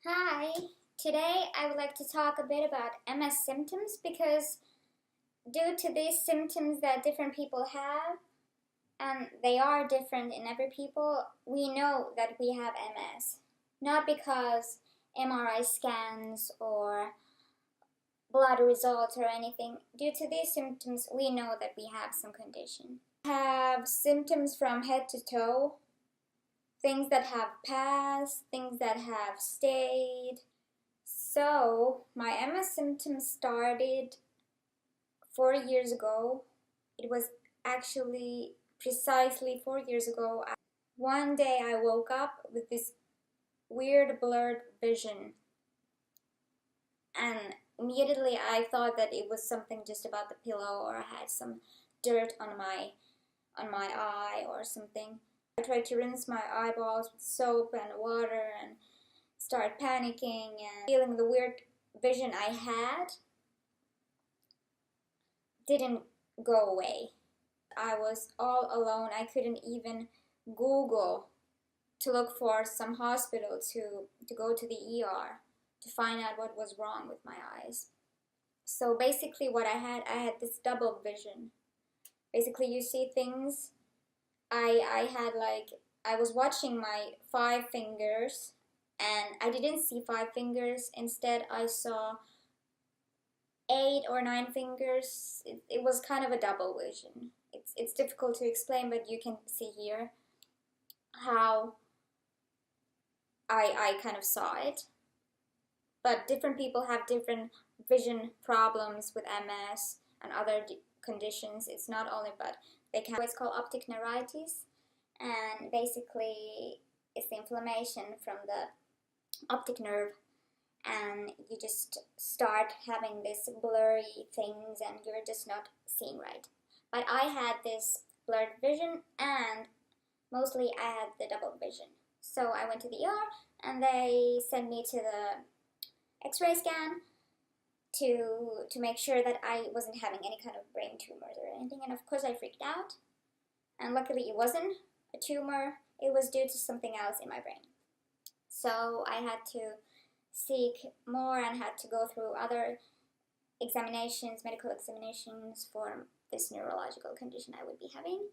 Hi, today I would like to talk a bit about MS symptoms because due to these symptoms that different people have, and they are different in every people, we know that we have MS. Not because MRI scans or blood results or anything. Due to these symptoms, we know that we have some condition. Have symptoms from head to toe, things that have passed, things that have stayed. So, my MS symptoms started 4 years ago. It was actually precisely 4 years ago. One day I woke up with this weird blurred vision, and immediately I thought that it was something just about the pillow, or I had some dirt on my eye or something. I tried to rinse my eyeballs with soap and water and started panicking and feeling the weird vision I had didn't go away. I was all alone. I couldn't even Google to look for some hospital to go to the ER to find out what was wrong with my eyes. So basically what I had this double vision. Basically you see things, I had like, I was watching my 5 fingers and I didn't see 5 fingers. Instead I saw 8 or 9 fingers. It was kind of a double vision. It's difficult to explain, but you can see here how I kind of saw it. But different people have different vision problems with MS and other conditions. It's not only, but they can. It's called optic neuritis, and basically it's the inflammation from the optic nerve, and you just start having this blurry things and you're just not seeing right. But I had this blurred vision, and mostly I had the double vision. So I went to the ER and they sent me to the X-ray scan to make sure that I wasn't having any kind of brain tumors or anything, and of course I freaked out. And luckily it wasn't a tumor, it was due to something else in my brain. So I had to seek more and had to go through other examinations, medical examinations for this neurological condition I would be having.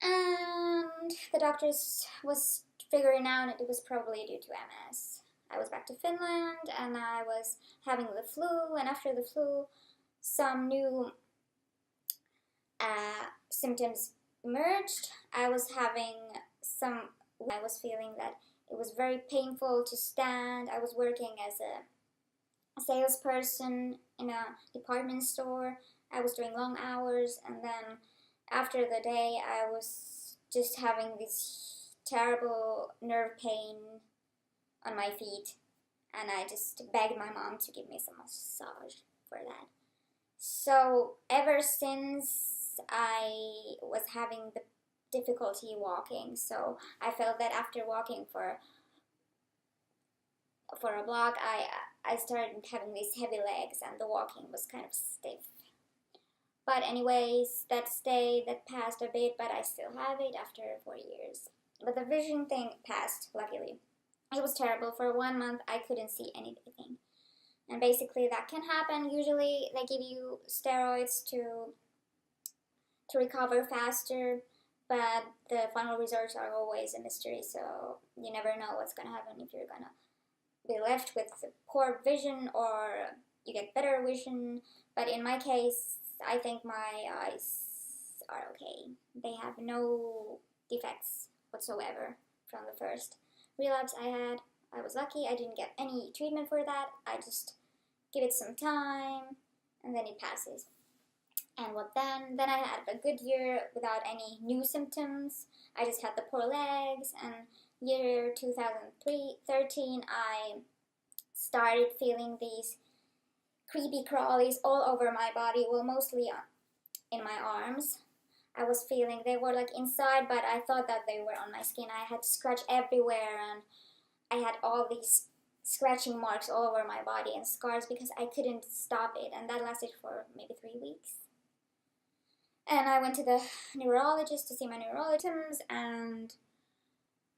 And the doctors was figuring out that it was probably due to MS. I was back to Finland and I was having the flu, and after the flu some new symptoms emerged. I was feeling that it was very painful to stand. I was working as a salesperson in a department store. I was doing long hours, and then after the day I was just having this terrible nerve pain on my feet, and I just begged my mom to give me some massage for that. So ever since I was having the difficulty walking, so I felt that after walking for a block I started having these heavy legs and the walking was kind of stiff. But anyways, that passed a bit, but I still have it after 4 years. But the vision thing passed, luckily. It was terrible. For 1 month I couldn't see anything. And basically that can happen. Usually they give you steroids to recover faster, but the final results are always a mystery, so you never know what's going to happen, if you're going to be left with poor vision or you get better vision. But in my case, I think my eyes are okay. They have no defects whatsoever from the first relapse I had. I was lucky. I didn't get any treatment for that. I just give it some time and then it passes. And what then? Then I had a good year without any new symptoms. I just had the poor legs, and year 2013 I started feeling these creepy crawlies all over my body, well, mostly in my arms. I was feeling they were like inside, but I thought that they were on my skin. I had scratch everywhere, and I had all these scratching marks all over my body and scars because I couldn't stop it, and that lasted for maybe 3 weeks. And I went to the neurologist to see my neurologist, and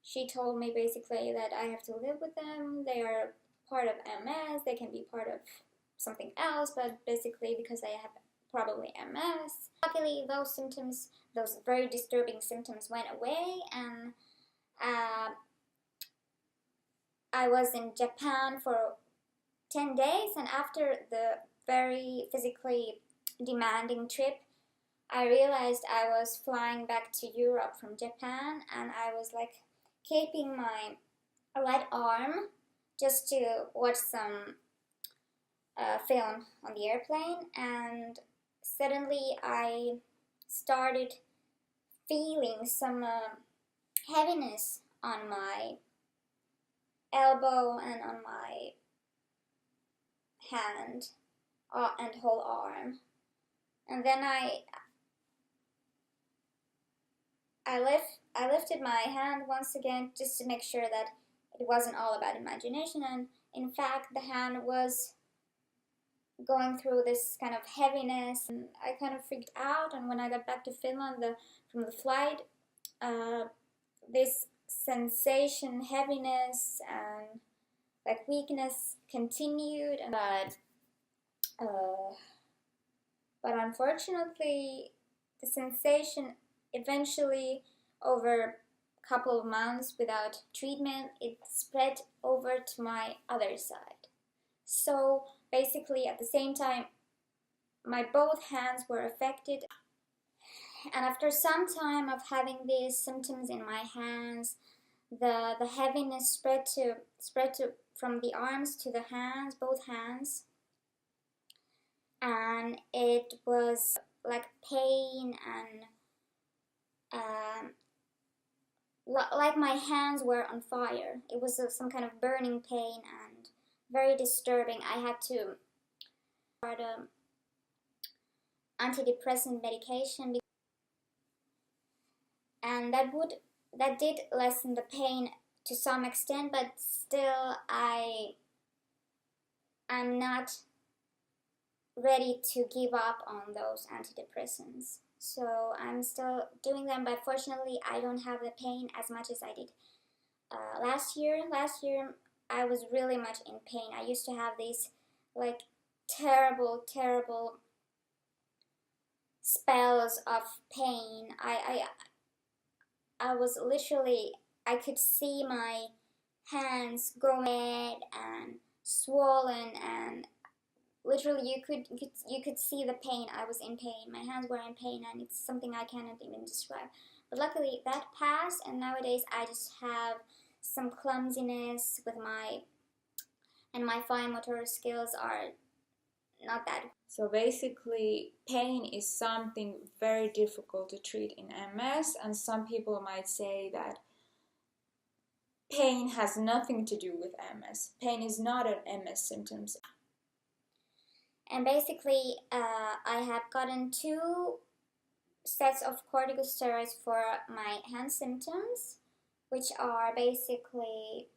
she told me basically that I have to live with them. They are part of MS. They can be part of something else, but basically because I have probably MS. Luckily, those symptoms, those very disturbing symptoms, went away, and I was in Japan for 10 days, and after the very physically demanding trip, I realized I was flying back to Europe from Japan, and I was like keeping my right arm just to watch some film on the airplane, and suddenly I started feeling some heaviness on my elbow and on my hand and whole arm. And then I lifted my hand once again just to make sure that it wasn't all about imagination, and in fact the hand was going through this kind of heaviness, and I kind of freaked out. And when I got back to Finland from the flight, this sensation, heaviness and like weakness continued, but unfortunately the sensation eventually, over a couple of months without treatment, it spread over to my other side. So basically at the same time my both hands were affected, and after some time of having these symptoms in my hands, the heaviness spread to from the arms to the hands, both hands, and it was like pain and like my hands were on fire. It was some kind of burning pain and very disturbing. I had to start antidepressant medication, and that did lessen the pain to some extent, but still I'm not ready to give up on those antidepressants. So I'm still doing them, but fortunately I don't have the pain as much as I did last year. Last year I was really much in pain. I used to have these like terrible spells of pain. I was literally, I could see my hands go red and swollen, and literally you could see the pain. I was in pain. My hands were in pain, and it's something I cannot even describe. But luckily that passed, and nowadays I just have some clumsiness with my fine motor skills are not that. So basically, pain is something very difficult to treat in MS, and some people might say that pain has nothing to do with MS. Pain is not an MS symptoms. And basically, I have gotten 2 sets of corticosteroids for my hand symptoms, which are basically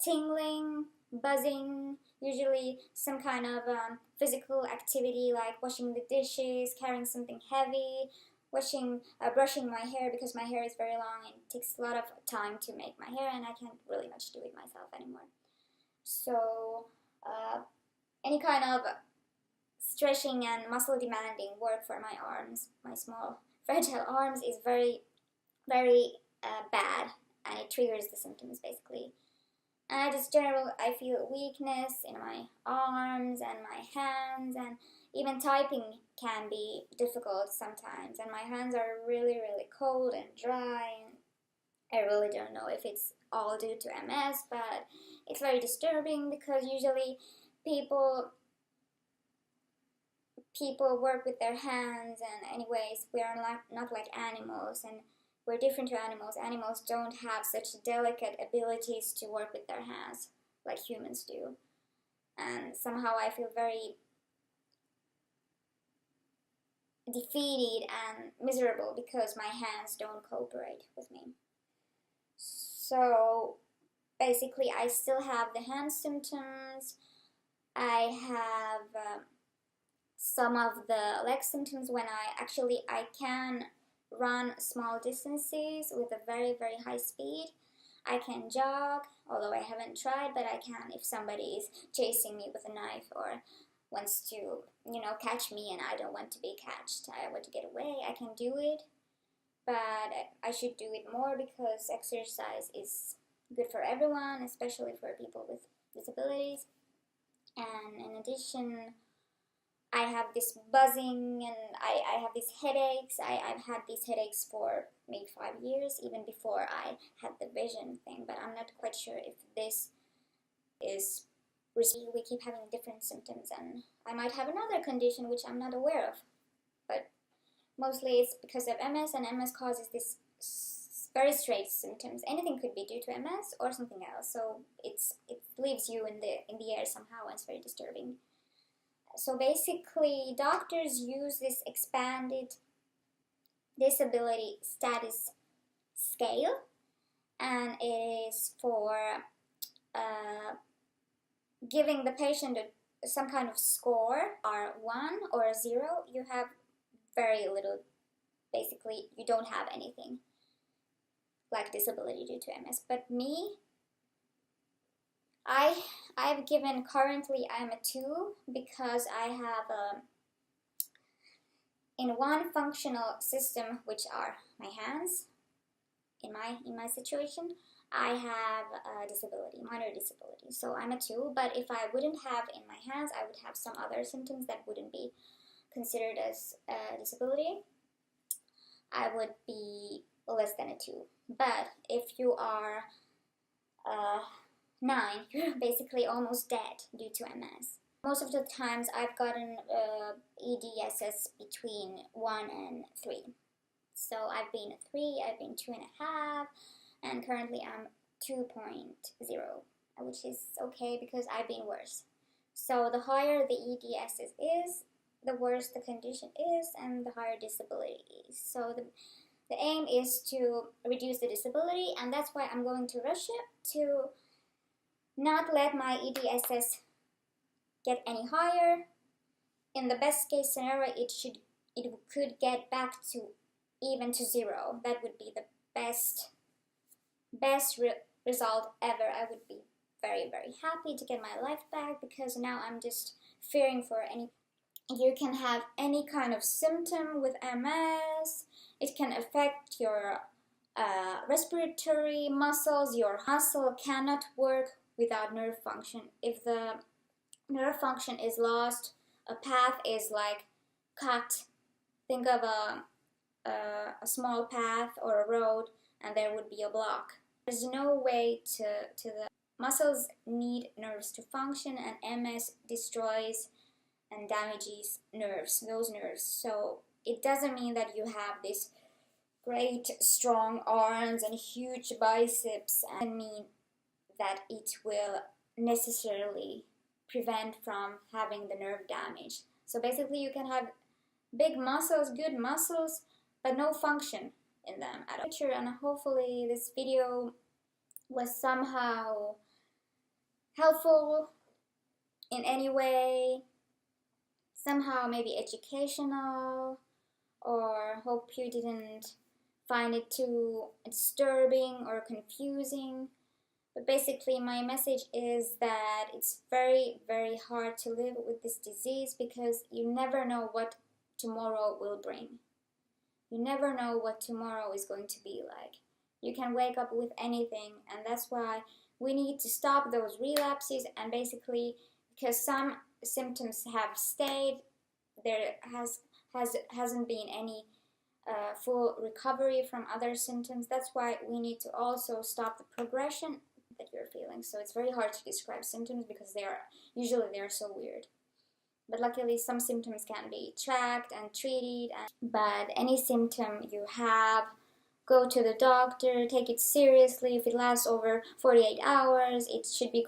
tingling, buzzing, usually some kind of physical activity like washing the dishes, carrying something heavy, brushing my hair, because my hair is very long and it takes a lot of time to make my hair, and I can't really much do it myself anymore. So any kind of stretching and muscle demanding work for my arms, my small fragile arms, is very bad, and it triggers the symptoms basically. And I feel weakness in my arms and my hands, and even typing can be difficult sometimes, and my hands are really cold and dry, and I really don't know if it's all due to MS, but it's very disturbing because usually people work with their hands, and anyways we are not like animals, and we're different to animals. Animals don't have such delicate abilities to work with their hands like humans do. And somehow I feel very defeated and miserable because my hands don't cooperate with me. So basically I still have the hand symptoms. I have some of the leg symptoms when I can run small distances with a very, very high speed. I can jog, although I haven't tried, but I can if somebody is chasing me with a knife or wants to, catch me and I don't want to be catched. I want to get away. I can do it, but I should do it more because exercise is good for everyone, especially for people with disabilities. And in addition, I have this buzzing and I have these headaches. I've had these headaches for maybe 5 years, even before I had the vision thing, but I'm not quite sure if this is, we keep having different symptoms, and I might have another condition which I'm not aware of, but mostly it's because of MS, and MS causes this very strange symptoms. Anything could be due to MS or something else, so it leaves you in the air somehow, and it's very disturbing. So basically, doctors use this expanded disability status scale, and it is for giving the patient some kind of score, R1 or 0. You have very little, basically, you don't have anything like disability due to MS. But me, I've given, currently I'm a 2 because I have in one functional system, which are my hands, in my situation, I have a disability, minor disability. So I'm a 2, but if I wouldn't have in my hands, I would have some other symptoms that wouldn't be considered as a disability. I would be less than a 2. But if you are 9, you're basically almost dead due to MS. Most of the times I've gotten EDSS between 1 and 3. So I've been a 3, I've been 2.5, and currently I'm 2.0, which is okay because I've been worse. So the higher the EDSS is, the worse the condition is, and the higher disability is. So the aim is to reduce the disability, and that's why I'm going to rush it to not let my EDSS get any higher. In the best case scenario, it could get back to even to 0. That would be the best result ever. I would be very, very happy to get my life back, because now I'm just fearing for any. You can have any kind of symptom with MS. It can affect your respiratory muscles. Your muscle cannot work without nerve function. If the nerve function is lost, a path is like cut. Think of a small path or a road, and there would be a block. There's no way to the muscles need nerves to function, and MS destroys and damages those nerves. So it doesn't mean that you have this great strong arms and huge biceps, and mean that it will necessarily prevent from having the nerve damage. So basically you can have big muscles, good muscles, but no function in them at all. And hopefully this video was somehow helpful in any way, somehow maybe educational, or hope you didn't find it too disturbing or confusing. But basically my message is that it's very, very hard to live with this disease, because you never know what tomorrow will bring. You never know what tomorrow is going to be like. You can wake up with anything, and that's why we need to stop those relapses. And basically, because some symptoms have stayed, there hasn't been any full recovery from other symptoms. That's why we need to also stop the progression that you're feeling. So it's very hard to describe symptoms because they are so weird. But luckily some symptoms can be tracked and treated. But any symptom you have, go to the doctor, take it seriously. If it lasts over 48 hours, it should be